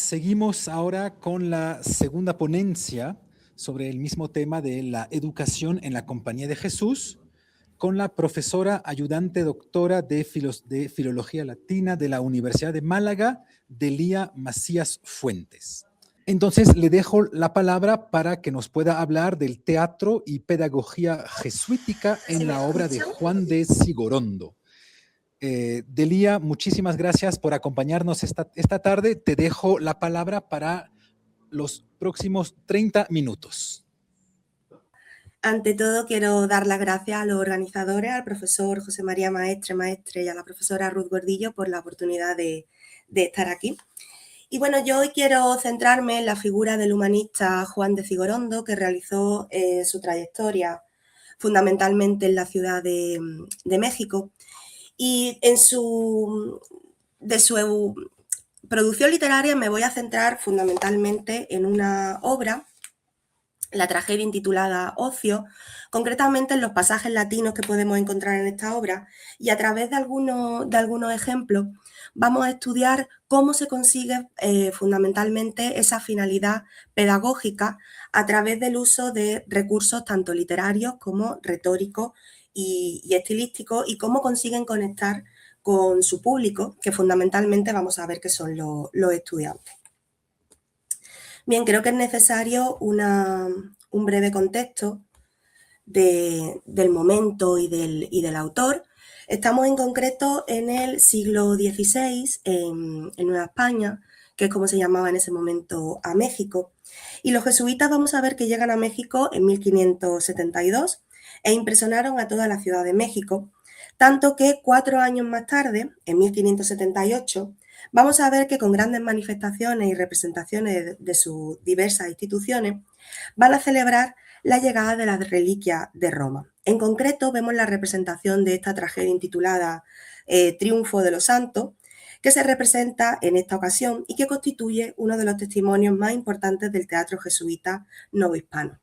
Seguimos ahora con la segunda ponencia sobre el mismo tema de la educación en la Compañía de Jesús, con la profesora ayudante doctora de Filología Latina de la Universidad de Málaga, Delía Macías Fuentes. Entonces le dejo la palabra para que nos pueda hablar del teatro y pedagogía jesuítica en la obra de Juan de Sigorondo. Delía, muchísimas gracias por acompañarnos esta tarde. Te dejo la palabra para los próximos 30 minutos. Ante todo, quiero dar las gracias a los organizadores, al profesor José María Maestre y a la profesora Ruth Gordillo por la oportunidad de estar aquí. Y bueno, yo hoy quiero centrarme en la figura del humanista Juan de Sigorondo, que realizó su trayectoria fundamentalmente en la Ciudad de México. Y de su producción literaria me voy a centrar fundamentalmente en una obra, la tragedia intitulada Ocio, concretamente en los pasajes latinos que podemos encontrar en esta obra, y a través de algunos ejemplos vamos a estudiar cómo se consigue fundamentalmente esa finalidad pedagógica a través del uso de recursos tanto literarios como retóricos y estilísticos, y cómo consiguen conectar con su público, que fundamentalmente vamos a ver que son los estudiantes. Bien, creo que es necesario un breve contexto del momento y del autor. Estamos en concreto en el siglo XVI, en Nueva España, que es como se llamaba en ese momento a México. Y los jesuitas vamos a ver que llegan a México en 1572 e impresionaron a toda la Ciudad de México, tanto que 4 años más tarde, en 1578, vamos a ver que con grandes manifestaciones y representaciones de sus diversas instituciones van a celebrar la llegada de las reliquias de Roma. En concreto, vemos la representación de esta tragedia intitulada Triunfo de los Santos, que se representa en esta ocasión y que constituye uno de los testimonios más importantes del teatro jesuita novohispano.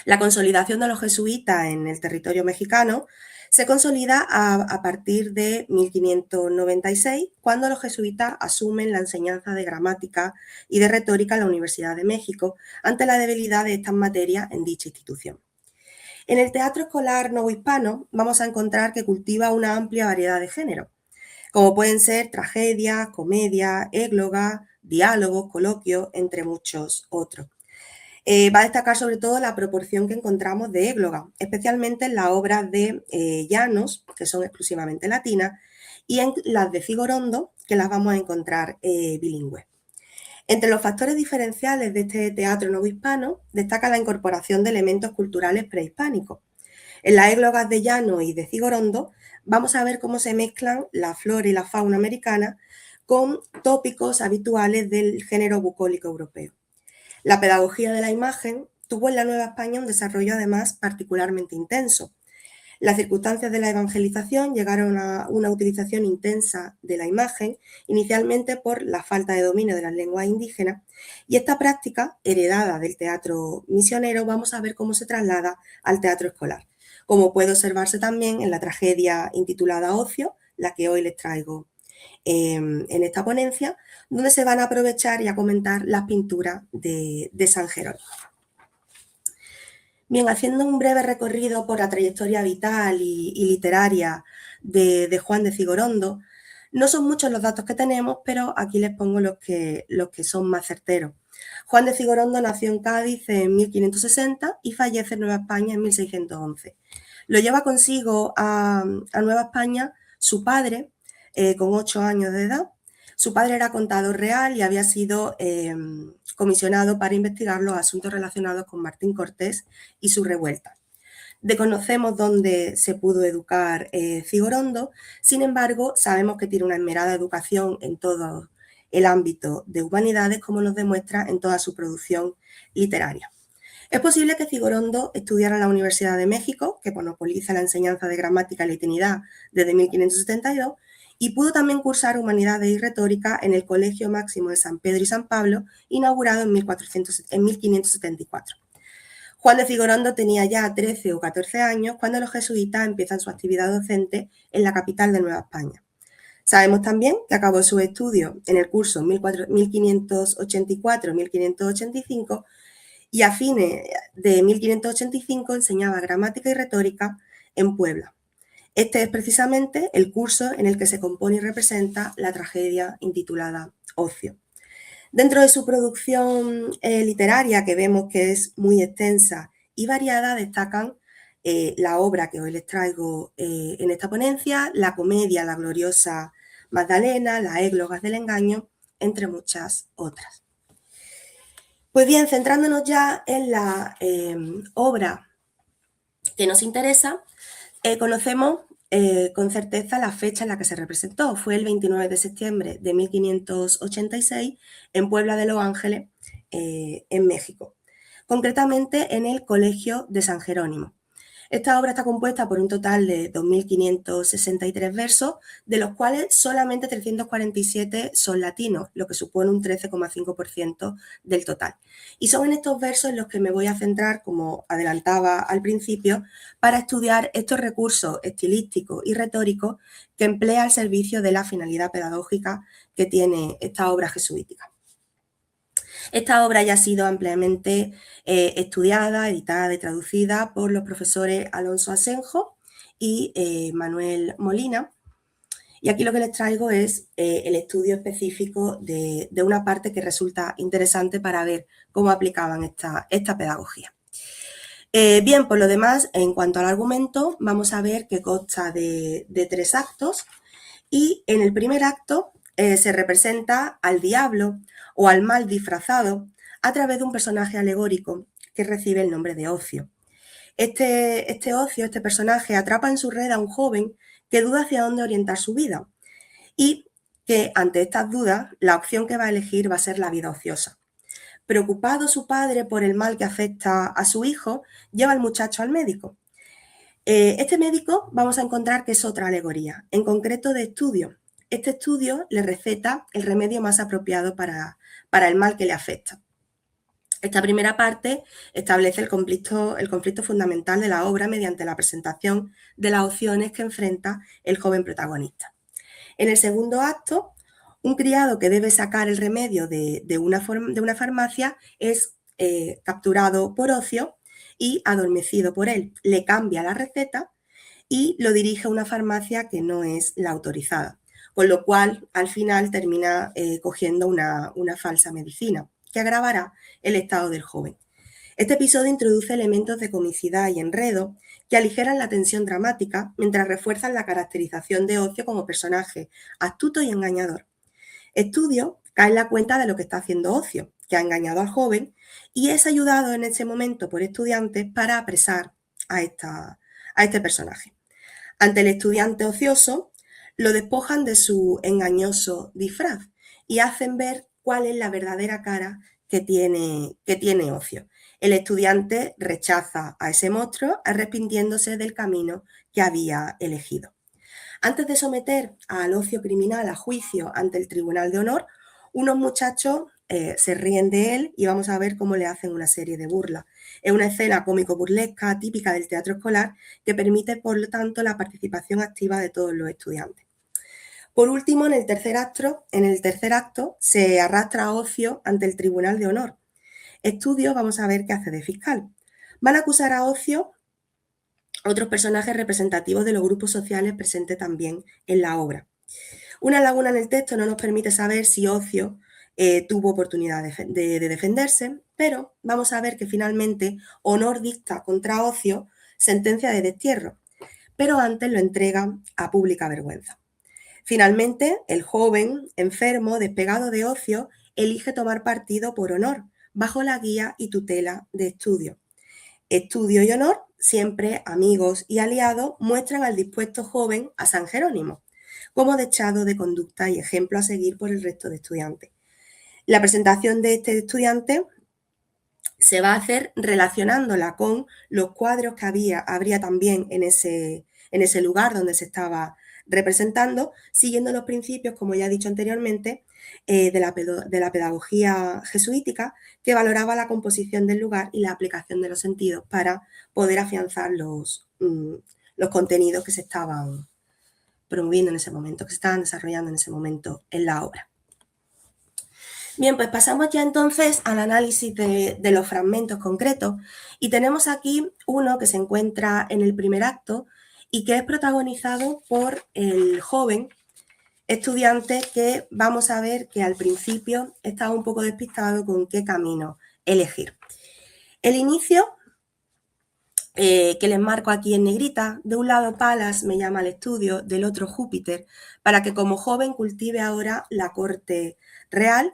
La consolidación de los jesuitas en el territorio mexicano se consolida a partir de 1596, cuando los jesuitas asumen la enseñanza de gramática y de retórica en la Universidad de México, ante la debilidad de estas materias en dicha institución. En el teatro escolar novohispano vamos a encontrar que cultiva una amplia variedad de géneros, como pueden ser tragedias, comedias, églogas, diálogos, coloquios, entre muchos otros. Va a destacar sobre todo la proporción que encontramos de égloga, especialmente en las obras de Llanos, que son exclusivamente latinas, y en las de Sigorondo, que las vamos a encontrar bilingües. Entre los factores diferenciales de este teatro novohispano destaca la incorporación de elementos culturales prehispánicos. En las églogas de Llanos y de Sigorondo vamos a ver cómo se mezclan la flora y la fauna americana con tópicos habituales del género bucólico europeo. La pedagogía de la imagen tuvo en la Nueva España un desarrollo además particularmente intenso. Las circunstancias de la evangelización llegaron a una utilización intensa de la imagen, inicialmente por la falta de dominio de las lenguas indígenas, y esta práctica, heredada del teatro misionero, vamos a ver cómo se traslada al teatro escolar, como puede observarse también en la tragedia intitulada Ocio, la que hoy les traigo en esta ponencia, donde se van a aprovechar y a comentar las pinturas de San Jerónimo. Bien, haciendo un breve recorrido por la trayectoria vital y literaria de Juan de Sigorondo, no son muchos los datos que tenemos, pero aquí les pongo los que son más certeros. Juan de Sigorondo nació en Cádiz en 1560 y fallece en Nueva España en 1611. Lo lleva consigo a Nueva España su padre, con 8 años de edad. Su padre era contador real y había sido comisionado para investigar los asuntos relacionados con Martín Cortés y su revuelta. Desconocemos dónde se pudo educar Sigorondo, sin embargo, sabemos que tiene una esmerada educación en todo el ámbito de humanidades, como nos demuestra en toda su producción literaria. Es posible que Sigorondo estudiara en la Universidad de México, que monopoliza la enseñanza de gramática y latinidad desde 1572, y pudo también cursar Humanidades y Retórica en el Colegio Máximo de San Pedro y San Pablo, inaugurado en 1574. Juan de Sigorondo tenía ya 13 o 14 años cuando los jesuitas empiezan su actividad docente en la capital de Nueva España. Sabemos también que acabó sus estudios en el curso 1584-1585 y a fines de 1585 enseñaba gramática y retórica en Puebla. Este es precisamente el curso en el que se compone y representa la tragedia intitulada Ocio. Dentro de su producción literaria, que vemos que es muy extensa y variada, destacan la obra que hoy les traigo en esta ponencia, la comedia La gloriosa Magdalena, Las églogas del engaño, entre muchas otras. Pues bien, centrándonos ya en la obra que nos interesa, conocemos con certeza la fecha en la que se representó. Fue el 29 de septiembre de 1586 en Puebla de Los Ángeles, en México, concretamente en el Colegio de San Jerónimo. Esta obra está compuesta por un total de 2.563 versos, de los cuales solamente 347 son latinos, lo que supone un 13,5% del total. Y son en estos versos en los que me voy a centrar, como adelantaba al principio, para estudiar estos recursos estilísticos y retóricos que emplea al servicio de la finalidad pedagógica que tiene esta obra jesuítica. Esta obra ya ha sido ampliamente estudiada, editada y traducida por los profesores Alonso Asenjo y Manuel Molina. Y aquí lo que les traigo es el estudio específico de una parte que resulta interesante para ver cómo aplicaban esta pedagogía. Bien, por lo demás, en cuanto al argumento, vamos a ver que consta de 3 actos y en el primer acto se representa al diablo o al mal disfrazado a través de un personaje alegórico que recibe el nombre de Ocio. Este Ocio, este personaje, atrapa en su red a un joven que duda hacia dónde orientar su vida y que ante estas dudas la opción que va a elegir va a ser la vida ociosa. Preocupado su padre por el mal que afecta a su hijo, lleva al muchacho al médico. Este médico vamos a encontrar que es otra alegoría, en concreto de estudio. Este estudio le receta el remedio más apropiado para el mal que le afecta. Esta primera parte establece el conflicto fundamental de la obra mediante la presentación de las opciones que enfrenta el joven protagonista. En el segundo acto, un criado que debe sacar el remedio de una farmacia es capturado por Ocio y adormecido por él. Le cambia la receta y lo dirige a una farmacia que no es la autorizada, con lo cual al final termina cogiendo una falsa medicina que agravará el estado del joven. Este episodio introduce elementos de comicidad y enredo que aligeran la tensión dramática mientras refuerzan la caracterización de Ocio como personaje astuto y engañador. Estudio cae en la cuenta de lo que está haciendo Ocio, que ha engañado al joven y es ayudado en ese momento por estudiantes para apresar a este personaje. Ante el estudiante ocioso, lo despojan de su engañoso disfraz y hacen ver cuál es la verdadera cara que tiene Ocio. El estudiante rechaza a ese monstruo arrepintiéndose del camino que había elegido. Antes de someter al Ocio criminal a juicio ante el Tribunal de Honor, unos muchachos se ríen de él y vamos a ver cómo le hacen una serie de burlas. Es una escena cómico-burlesca típica del teatro escolar que permite, por lo tanto, la participación activa de todos los estudiantes. Por último, en el tercer acto se arrastra a Ocio ante el Tribunal de Honor. Estudio, vamos a ver qué hace de fiscal. Van a acusar a Ocio otros personajes representativos de los grupos sociales presentes también en la obra. Una laguna en el texto no nos permite saber si Ocio tuvo oportunidad de defenderse, pero vamos a ver que finalmente Honor dicta contra Ocio sentencia de destierro, pero antes lo entrega a pública vergüenza. Finalmente, el joven, enfermo, despegado de Ocio, elige tomar partido por Honor, bajo la guía y tutela de Estudio. Estudio y Honor, siempre amigos y aliados, muestran al dispuesto joven a San Jerónimo como dechado de conducta y ejemplo a seguir por el resto de estudiantes. La presentación de este estudiante se va a hacer relacionándola con los cuadros que habría también en ese lugar donde se estaba representando, siguiendo los principios, como ya he dicho anteriormente, de la pedagogía jesuítica, que valoraba la composición del lugar y la aplicación de los sentidos para poder afianzar los contenidos que se estaban promoviendo en ese momento, que se estaban desarrollando en ese momento en la obra. Bien, pues pasamos ya entonces al análisis de los fragmentos concretos y tenemos aquí uno que se encuentra en el primer acto y que es protagonizado por el joven estudiante que vamos a ver que al principio estaba un poco despistado con qué camino elegir. El inicio, que les marco aquí en negrita, de un lado Palas me llama al estudio, del otro Júpiter, para que como joven cultive ahora la corte real.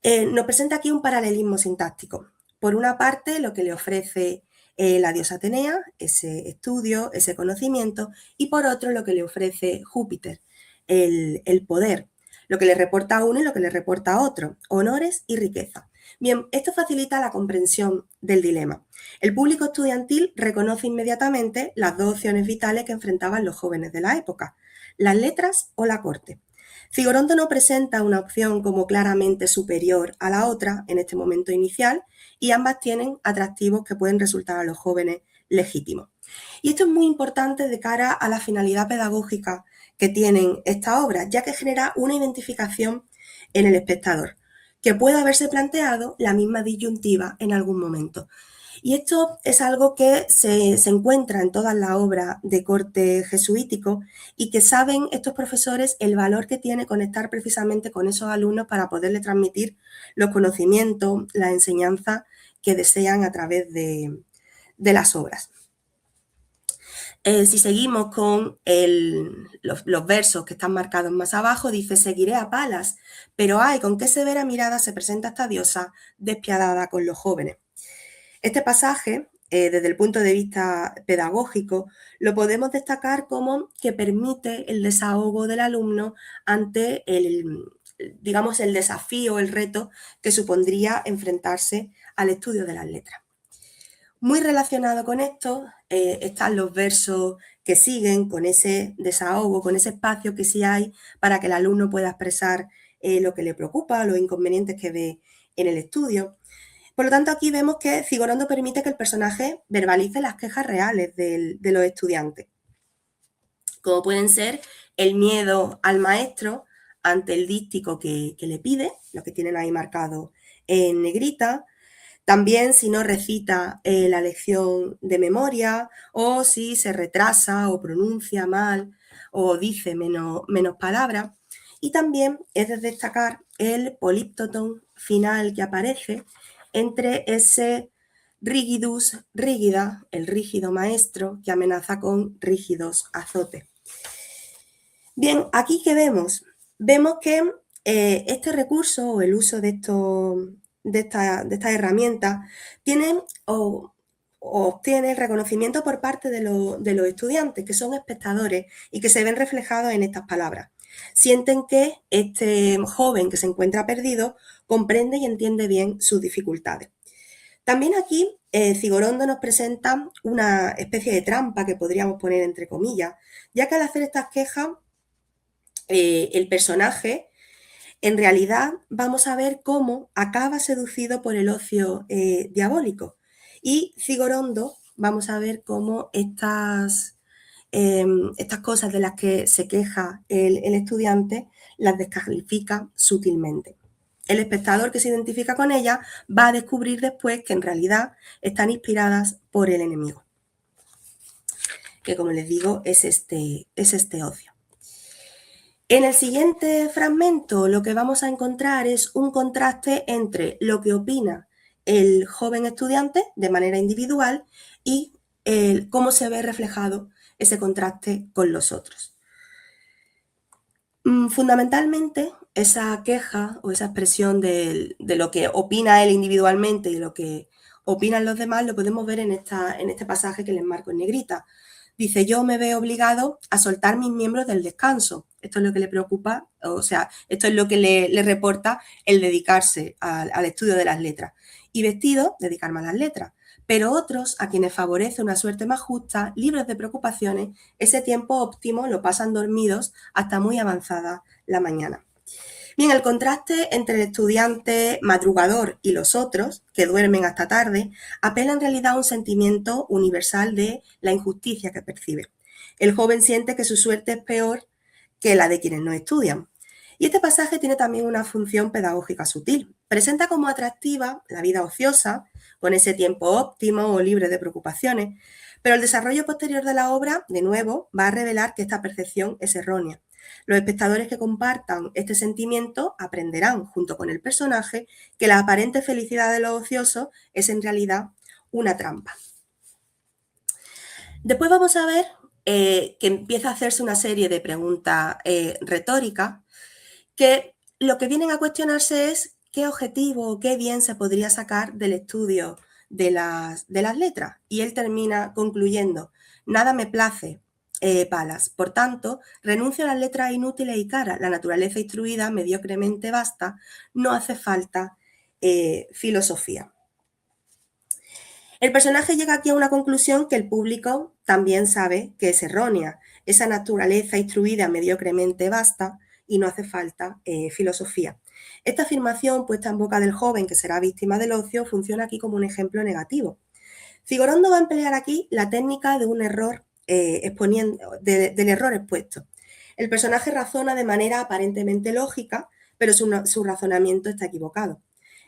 Nos presenta aquí un paralelismo sintáctico. Por una parte, lo que le ofrece la diosa Atenea, ese estudio, ese conocimiento, y por otro, lo que le ofrece Júpiter, el poder, lo que le reporta a uno y lo que le reporta a otro, honores y riqueza. Bien, esto facilita la comprensión del dilema. El público estudiantil reconoce inmediatamente las dos opciones vitales que enfrentaban los jóvenes de la época, las letras o la corte. Cigoronto no presenta una opción como claramente superior a la otra en este momento inicial y ambas tienen atractivos que pueden resultar a los jóvenes legítimos. Y esto es muy importante de cara a la finalidad pedagógica que tienen estas obras, ya que genera una identificación en el espectador, que puede haberse planteado la misma disyuntiva en algún momento. Y esto es algo que se encuentra en todas las obras de corte jesuítico y que saben estos profesores el valor que tiene conectar precisamente con esos alumnos para poderles transmitir los conocimientos, la enseñanza que desean a través de las obras. Si seguimos con los versos que están marcados más abajo, dice: seguiré a Palas, pero ay, con qué severa mirada se presenta esta diosa despiadada con los jóvenes. Este pasaje, desde el punto de vista pedagógico, lo podemos destacar como que permite el desahogo del alumno ante digamos, el desafío, el reto que supondría enfrentarse al estudio de las letras. Muy relacionado con esto están los versos que siguen, con ese desahogo, con ese espacio que sí hay para que el alumno pueda expresar lo que le preocupa, los inconvenientes que ve en el estudio. Por lo tanto, aquí vemos que Cigoronda permite que el personaje verbalice las quejas reales de los estudiantes, como pueden ser el miedo al maestro ante el dístico que le pide, lo que tienen ahí marcado en negrita, también si no recita la lección de memoria o si se retrasa o pronuncia mal o dice menos palabras. Y también es de destacar el políptoton final que aparece entre ese rigidus rígida, el rígido maestro, que amenaza con rígidos azotes. Bien, aquí ¿qué vemos? Vemos que este recurso o el uso de esta herramienta tiene o obtiene el reconocimiento por parte de los estudiantes, que son espectadores y que se ven reflejados en estas palabras. Sienten que este joven que se encuentra perdido comprende y entiende bien sus dificultades. También aquí Cigorondo nos presenta una especie de trampa que podríamos poner entre comillas, ya que al hacer estas quejas, el personaje, en realidad vamos a ver cómo acaba seducido por el ocio diabólico. Y Cigorondo, vamos a ver cómo estas cosas de las que se queja el estudiante las descalifica sutilmente. El espectador que se identifica con ellas va a descubrir después que en realidad están inspiradas por el enemigo, que como les digo es este ocio. En el siguiente fragmento lo que vamos a encontrar es un contraste entre lo que opina el joven estudiante de manera individual y cómo se ve reflejado ese contraste con los otros. Fundamentalmente, esa queja o esa expresión de lo que opina él individualmente y de lo que opinan los demás lo podemos ver en este pasaje que les marco en negrita. Dice: yo me veo obligado a soltar mis miembros del descanso. Esto es lo que le preocupa, o sea, esto es lo que le reporta el dedicarse al estudio de las letras. Y vestido, dedicarme a las letras. Pero otros, a quienes favorece una suerte más justa, libres de preocupaciones, ese tiempo óptimo lo pasan dormidos hasta muy avanzada la mañana. Bien, el contraste entre el estudiante madrugador y los otros, que duermen hasta tarde, apela en realidad a un sentimiento universal de la injusticia que percibe. El joven siente que su suerte es peor que la de quienes no estudian. Y este pasaje tiene también una función pedagógica sutil. Presenta como atractiva la vida ociosa, con ese tiempo óptimo o libre de preocupaciones, pero el desarrollo posterior de la obra, de nuevo, va a revelar que esta percepción es errónea. Los espectadores que compartan este sentimiento aprenderán, junto con el personaje, que la aparente felicidad de los ociosos es en realidad una trampa. Después vamos a ver que empieza a hacerse una serie de preguntas retóricas que lo que vienen a cuestionarse es qué objetivo o qué bien se podría sacar del estudio de las letras. Y él termina concluyendo, nada me place, Palas. Por tanto, renuncio a las letras inútiles y caras. La naturaleza instruida mediocremente basta. No hace falta filosofía. El personaje llega aquí a una conclusión que el público también sabe que es errónea. Esa naturaleza instruida mediocremente basta y no hace falta filosofía. Esta afirmación puesta en boca del joven que será víctima del ocio funciona aquí como un ejemplo negativo. Cigorondo va a emplear aquí la técnica de un error del error expuesto. El personaje razona de manera aparentemente lógica, pero su razonamiento está equivocado.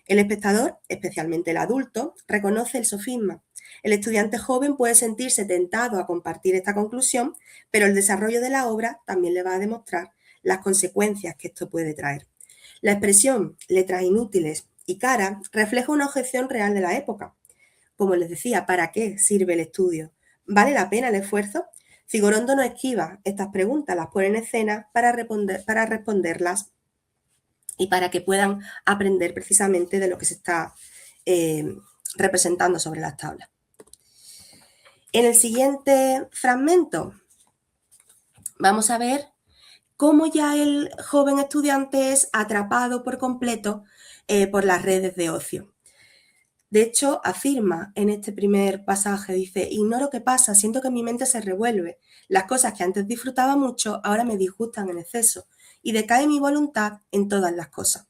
El espectador, especialmente el adulto, reconoce el sofisma. El estudiante joven puede sentirse tentado a compartir esta conclusión, pero el desarrollo de la obra también le va a demostrar las consecuencias que esto puede traer. La expresión letras inútiles y caras refleja una objeción real de la época. Como les decía, ¿para qué sirve el estudio? ¿Vale la pena el esfuerzo? Cigorondo no esquiva estas preguntas, las pone en escena para responderlas y para que puedan aprender precisamente de lo que se está representando sobre las tablas. En el siguiente fragmento vamos a ver cómo ya el joven estudiante es atrapado por completo por las redes de ocio. De hecho, afirma en este primer pasaje, dice, ignoro qué pasa, siento que mi mente se revuelve. Las cosas que antes disfrutaba mucho ahora me disgustan en exceso y decae mi voluntad en todas las cosas.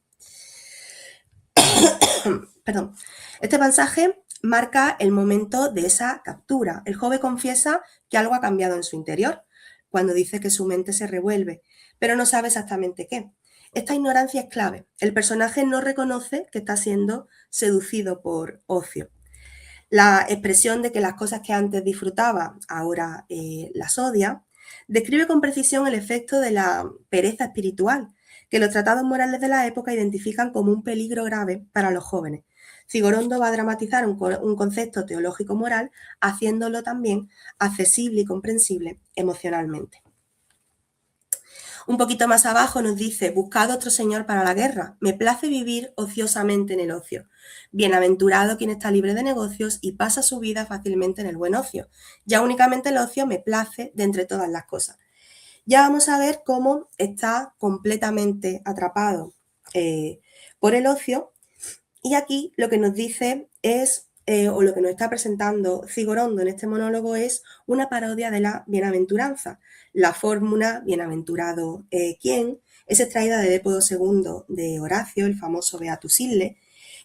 Perdón. Este pasaje marca el momento de esa captura. El joven confiesa que algo ha cambiado en su interior cuando dice que su mente se revuelve, pero no sabe exactamente qué. Esta ignorancia es clave. El personaje no reconoce que está siendo seducido por ocio. La expresión de que las cosas que antes disfrutaba ahora las odia describe con precisión el efecto de la pereza espiritual que los tratados morales de la época identifican como un peligro grave para los jóvenes. Cigorondo va a dramatizar un concepto teológico moral, haciéndolo también accesible y comprensible emocionalmente. Un poquito más abajo nos dice, buscad otro señor para la guerra, me place vivir ociosamente en el ocio. Bienaventurado quien está libre de negocios y pasa su vida fácilmente en el buen ocio. Ya únicamente el ocio me place de entre todas las cosas. Ya vamos a ver cómo está completamente atrapado por el ocio y aquí lo que nos dice es, o lo que nos está presentando Cigorondo en este monólogo es una parodia de la bienaventuranza. La fórmula bienaventurado quién es extraída del Épodo II de Horacio, el famoso Beatus Ille,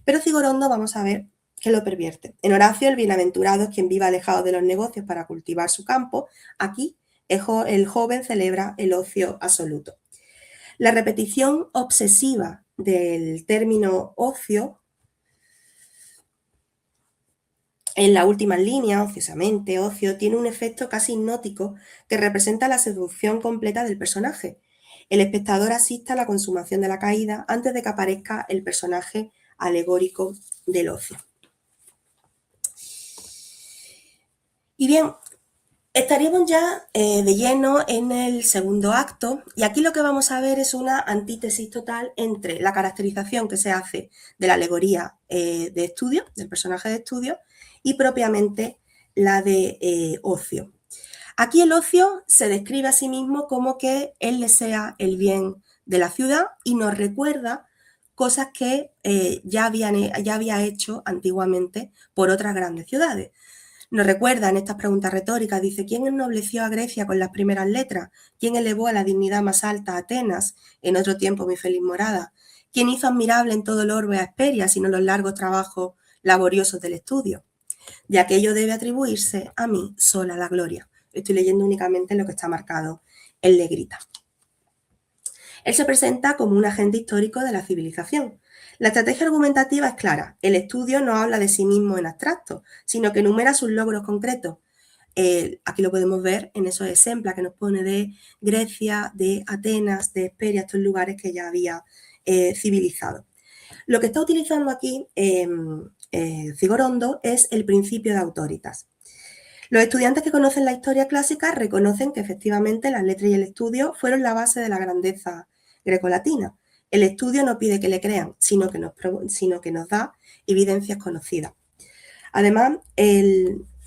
pero Cigorondo vamos a ver que lo pervierte. En Horacio el bienaventurado es quien vive alejado de los negocios para cultivar su campo. Aquí el joven celebra el ocio absoluto. La repetición obsesiva del término ocio en la última línea, ociosamente, ocio, tiene un efecto casi hipnótico que representa la seducción completa del personaje. El espectador asiste a la consumación de la caída antes de que aparezca el personaje alegórico del ocio. Y bien, estaríamos ya de lleno en el segundo acto y aquí lo que vamos a ver es una antítesis total entre la caracterización que se hace de la alegoría de estudio, del personaje de estudio, y propiamente la de ocio. Aquí el ocio se describe a sí mismo como que él desea el bien de la ciudad y nos recuerda cosas que ya había hecho antiguamente por otras grandes ciudades. Nos recuerda en estas preguntas retóricas, dice, ¿quién ennobleció a Grecia con las primeras letras? ¿Quién elevó a la dignidad más alta a Atenas, en otro tiempo mi feliz morada? ¿Quién hizo admirable en todo el orbe a Hesperia, sino los largos trabajos laboriosos del estudio? De aquello debe atribuirse a mí sola la gloria. Estoy leyendo únicamente lo que está marcado en negrita. Él se presenta como un agente histórico de la civilización. La estrategia argumentativa es clara. El estudio no habla de sí mismo en abstracto, sino que enumera sus logros concretos. Aquí lo podemos ver en esos ejemplos que nos pone de Grecia, de Atenas, de Hesperia, estos lugares que ya había civilizado. Lo que está utilizando aquí Cigorondo es el principio de autoritas. Los estudiantes que conocen la historia clásica reconocen que efectivamente las letras y el estudio fueron la base de la grandeza grecolatina. El estudio no pide que le crean, sino que nos da evidencias conocidas. Además,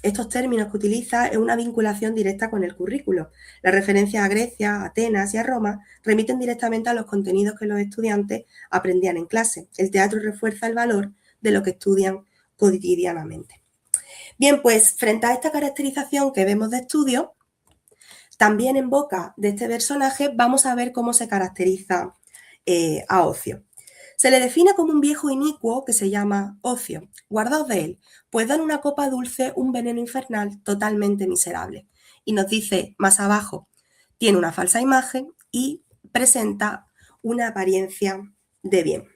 estos términos que utiliza es una vinculación directa con el currículo. Las referencias a Grecia, a Atenas y a Roma remiten directamente a los contenidos que los estudiantes aprendían en clase. El teatro refuerza el valor de lo que estudian cotidianamente. Bien, pues frente a esta caracterización que vemos de estudio, también en boca de este personaje vamos a ver cómo se caracteriza a Ocio. Se le define como un viejo inicuo que se llama Ocio. Guardaos de él, pues dan una copa dulce un veneno infernal totalmente miserable. Y nos dice más abajo, tiene una falsa imagen y presenta una apariencia de bien.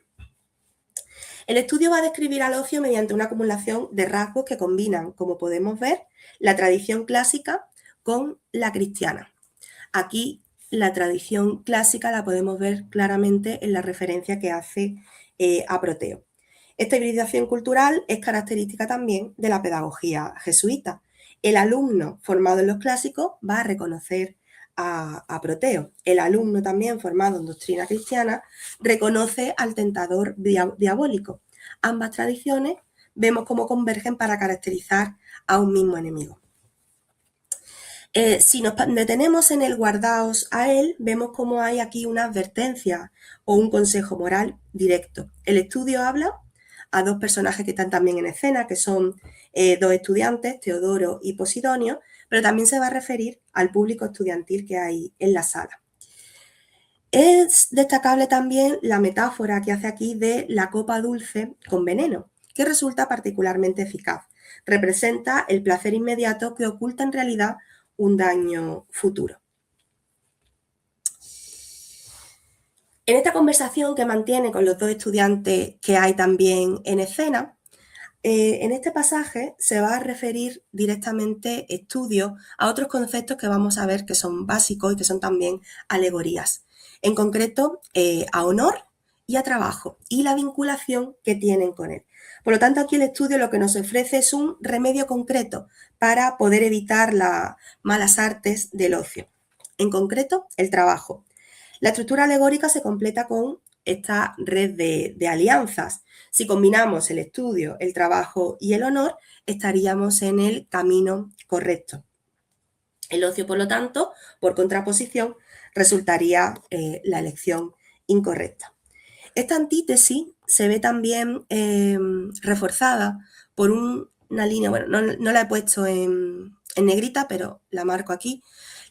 El estudio va a describir al ocio mediante una acumulación de rasgos que combinan, como podemos ver, la tradición clásica con la cristiana. Aquí la tradición clásica la podemos ver claramente en la referencia que hace a Proteo. Esta hibridación cultural es característica también de la pedagogía jesuita. El alumno formado en los clásicos va a reconocer a Proteo. El alumno también formado en doctrina cristiana reconoce al tentador diabólico. Ambas tradiciones vemos cómo convergen para caracterizar a un mismo enemigo. Si nos detenemos en el guardaos a él, vemos cómo hay aquí una advertencia o un consejo moral directo. El estudio habla a dos personajes que están también en escena, que son dos estudiantes, Teodoro y Posidonio, pero también se va a referir al público estudiantil que hay en la sala. Es destacable también la metáfora que hace aquí de la copa dulce con veneno, que resulta particularmente eficaz. Representa el placer inmediato que oculta en realidad un daño futuro. En esta conversación que mantiene con los dos estudiantes que hay también en escena, en este pasaje se va a referir directamente estudio a otros conceptos que vamos a ver que son básicos y que son también alegorías. En concreto, a honor y a trabajo y la vinculación que tienen con él. Por lo tanto, aquí el estudio lo que nos ofrece es un remedio concreto para poder evitar las malas artes del ocio. En concreto, el trabajo. La estructura alegórica se completa con esta red de alianzas. Si combinamos el estudio, el trabajo y el honor, estaríamos en el camino correcto. El ocio, por lo tanto, por contraposición, resultaría la elección incorrecta. Esta antítesis se ve también reforzada por una línea, bueno, no la he puesto en negrita, pero la marco aquí,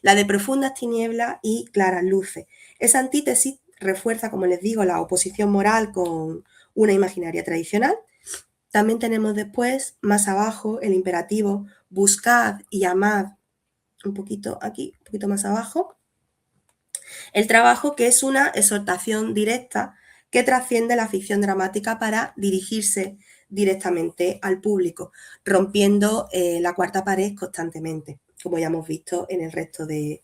la de profundas tinieblas y claras luces. Esa antítesis refuerza, como les digo, la oposición moral con una imaginaria tradicional. También tenemos después, más abajo, el imperativo buscad y amad, un poquito aquí, un poquito más abajo. El trabajo, que es una exhortación directa que trasciende la ficción dramática para dirigirse directamente al público, rompiendo la cuarta pared constantemente, como ya hemos visto en el resto de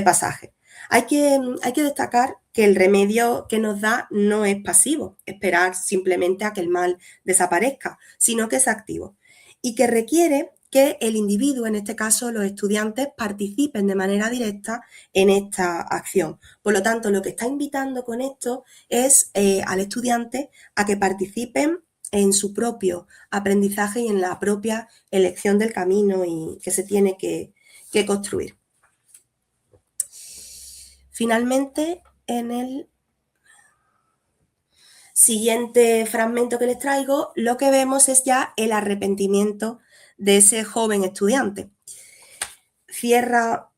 pasajes. Hay que destacar que el remedio que nos da no es pasivo, esperar simplemente a que el mal desaparezca, sino que es activo y que requiere que el individuo, en este caso los estudiantes, participen de manera directa en esta acción. Por lo tanto, lo que está invitando con esto es al estudiante a que participen en su propio aprendizaje y en la propia elección del camino y que se tiene que construir. Finalmente, en el siguiente fragmento que les traigo, lo que vemos es ya el arrepentimiento de ese joven estudiante. Cierra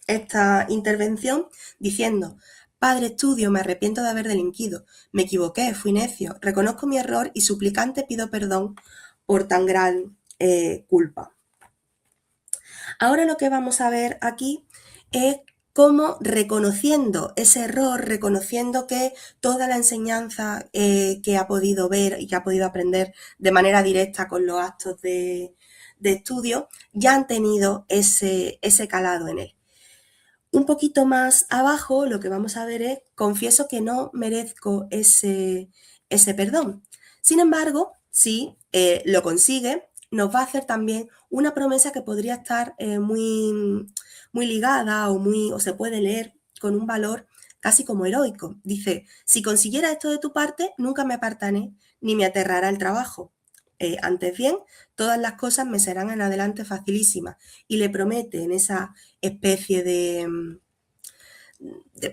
esta intervención diciendo: Padre Estudio, me arrepiento de haber delinquido, me equivoqué, fui necio, reconozco mi error y suplicante pido perdón por tan gran culpa. Ahora lo que vamos a ver aquí es como reconociendo ese error, reconociendo que toda la enseñanza que ha podido ver y que ha podido aprender de manera directa con los actos de estudio, ya han tenido ese calado en él. Un poquito más abajo lo que vamos a ver es: confieso que no merezco ese perdón. Sin embargo, si lo consigue, nos va a hacer también una promesa que podría estar muy ligada o se puede leer con un valor casi como heroico. Dice: si consiguiera esto de tu parte, nunca me apartaré ni me aterrará el trabajo. Antes bien, todas las cosas me serán en adelante facilísimas. Y le promete en esa especie de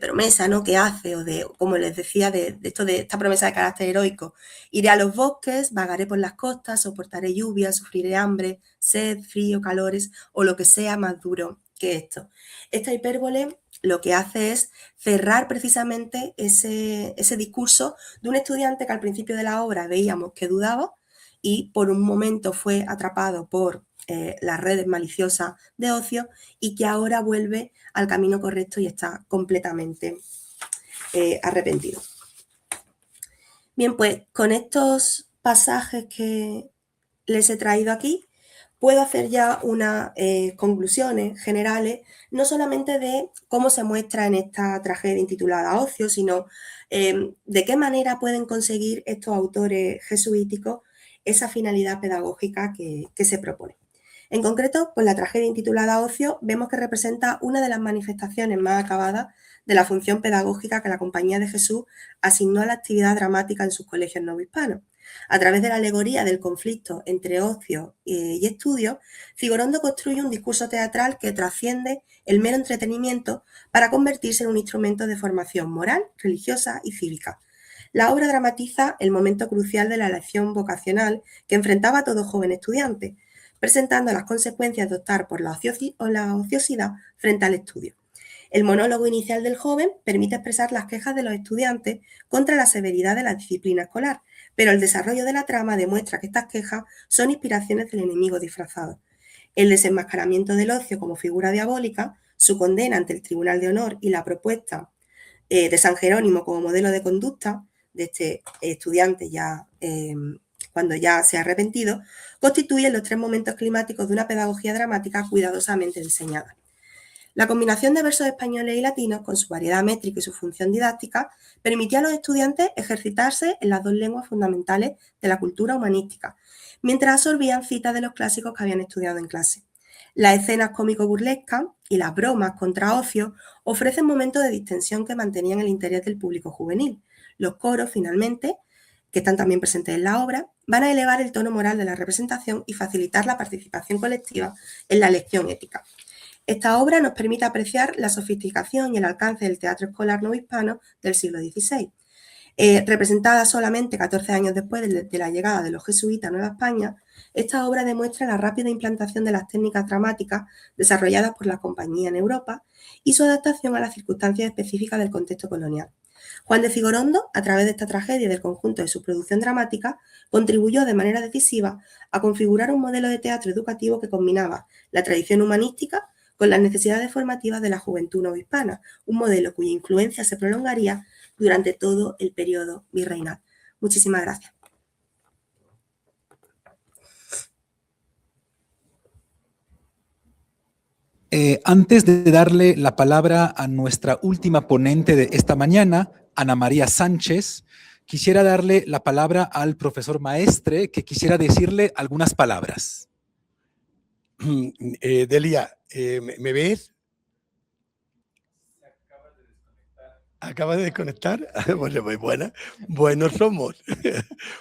promesa, ¿no?, que hace, o de, como les decía, de esta promesa de carácter heroico: iré a los bosques, vagaré por las costas, soportaré lluvia, sufriré hambre, sed, frío, calores o lo que sea más duro que esto. Esta hipérbole lo que hace es cerrar precisamente ese discurso de un estudiante que al principio de la obra veíamos que dudaba y por un momento fue atrapado por las redes maliciosas de ocio, y que ahora vuelve al camino correcto y está completamente arrepentido. Bien, pues con estos pasajes que les he traído aquí, puedo hacer ya unas conclusiones generales, no solamente de cómo se muestra en esta tragedia intitulada Ocio, sino de qué manera pueden conseguir estos autores jesuíticos esa finalidad pedagógica que se propone. En concreto, pues la tragedia intitulada Ocio vemos que representa una de las manifestaciones más acabadas de la función pedagógica que la Compañía de Jesús asignó a la actividad dramática en sus colegios novohispanos. A través de la alegoría del conflicto entre ocio y estudio, Figorondo construye un discurso teatral que trasciende el mero entretenimiento para convertirse en un instrumento de formación moral, religiosa y cívica. La obra dramatiza el momento crucial de la elección vocacional que enfrentaba a todo joven estudiante, presentando las consecuencias de optar por la ociosidad frente al estudio. El monólogo inicial del joven permite expresar las quejas de los estudiantes contra la severidad de la disciplina escolar, pero el desarrollo de la trama demuestra que estas quejas son inspiraciones del enemigo disfrazado. El desenmascaramiento del ocio como figura diabólica, su condena ante el Tribunal de Honor y la propuesta de San Jerónimo como modelo de conducta de este estudiante ya cuando ya se ha arrepentido, constituyen los tres momentos climáticos de una pedagogía dramática cuidadosamente diseñada. La combinación de versos españoles y latinos, con su variedad métrica y su función didáctica, permitía a los estudiantes ejercitarse en las dos lenguas fundamentales de la cultura humanística, mientras absorbían citas de los clásicos que habían estudiado en clase. Las escenas cómico-burlescas y las bromas contra ocio ofrecen momentos de distensión que mantenían el interés del público juvenil. Los coros, finalmente, que están también presentes en la obra, van a elevar el tono moral de la representación y facilitar la participación colectiva en la lección ética. Esta obra nos permite apreciar la sofisticación y el alcance del teatro escolar novohispano del siglo XVI. Representada solamente 14 años después de la llegada de los jesuitas a Nueva España, esta obra demuestra la rápida implantación de las técnicas dramáticas desarrolladas por la compañía en Europa y su adaptación a las circunstancias específicas del contexto colonial. Juan de Figorondo, a través de esta tragedia y del conjunto de su producción dramática, contribuyó de manera decisiva a configurar un modelo de teatro educativo que combinaba la tradición humanística con las necesidades formativas de la juventud novohispana, un modelo cuya influencia se prolongaría durante todo el periodo virreinal. Muchísimas gracias. Antes de darle la palabra a nuestra última ponente de esta mañana, Ana María Sánchez, quisiera darle la palabra al profesor Maestre, que quisiera decirle algunas palabras. Delia, ¿me ves? ¿Acabas de desconectar? Bueno, muy buena. Buenos somos.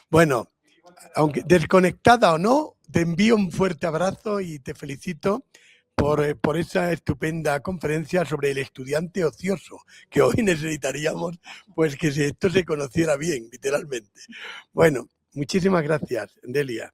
Bueno, aunque desconectada o no, te envío un fuerte abrazo y te felicito por esa estupenda conferencia sobre el estudiante ocioso, que hoy necesitaríamos pues que esto se conociera bien, literalmente. Bueno, muchísimas gracias, Delia.